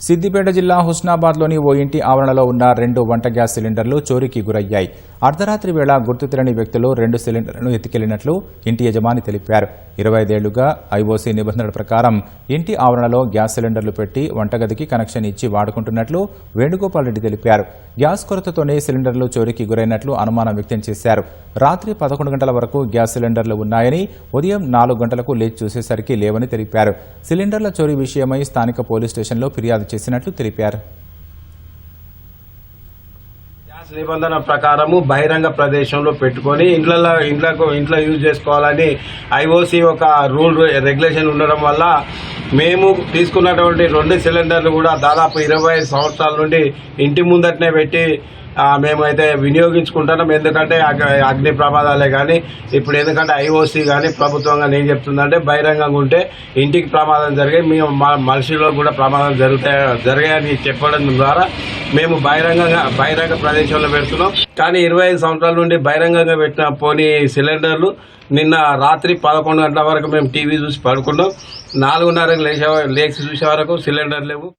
సిద్దిపేట జిల్లా హుస్నాబాద్లోని ఓ ఇంటి ఆవరణలో ఉన్న 2 వంట గ్యాస్ సిలిండర్లు చోరీకి గురయ్యాయి. అర్ధరాత్రి వేళ గుర్తు తెలియని వ్యక్తులు 2 సిలిండర్లను ఎత్తుకెళ్లినట్లు ఇంటి యజమాని తెలిపారు. 25 ఏళ్లుగా ఐఓసీ నిబంధనల ప్రకారం ఇంటి ఆవరణలో గ్యాస్ సిలిండర్లు పెట్టి వంటగదికి కనెక్షన్ ఇచ్చి వాడుకుంటున్నట్లు వేణుగోపాల్ రెడ్డి తెలిపారు. గ్యాస్ కొరతతోనే సిలిండర్లు చోరీకి గురైనట్లు అనుమానం వ్యక్తం చేశారు. రాత్రి 11 గంటల వరకు గ్యాస్ సిలిండర్లు ఉన్నాయని, ఉదయం 4 గంటలకు లేచి చూసేసరికి లేవని తెలిపారు. సిలిండర్ల చోరీ విషయమై స్థానిక పోలీస్ స్టేషన్లో ఫిర్యాదు చేసినట్లు తెలిపారు. గ్యాస్ నిబంధన ప్రకారము బహిరంగ ప్రదేశంలో పెట్టుకొని ఇంట్లో యూజ్ చేసుకోవాలని ఐఓసీ ఒక రూల్ రెగ్యులేషన్ ఉండడం వల్ల మేము తీసుకున్నటువంటి 2 సిలిండర్లు కూడా దాదాపు 25 సంవత్సరాల నుండి ఇంటి ముందటనే పెట్టి మేమైతే వినియోగించుకుంటున్నాం. ఎందుకంటే అగ్ని ప్రమాదాలే కానీ ఇప్పుడు ఎందుకంటే ఐఓసీ కానీ ప్రభుత్వం కానీ ఏం చెప్తుందంటే బహిరంగంగా ఉంటే ఇంటికి ప్రమాదం జరిగాయి, మేము మనుషుల్లో కూడా ప్రమాదం జరిగాయని చెప్పడం ద్వారా మేము బహిరంగ ప్రదేశంలో పెడుతున్నాం. కానీ 25 సంవత్సరాల నుండి బహిరంగంగా పెట్టిన పోనీ సిలిండర్లు నిన్న రాత్రి 11 గంటల వరకు మేము టీవీ చూసి పడుకున్నాం. 4:30కి లేచి చూసే వరకు సిలిండర్ లేవు.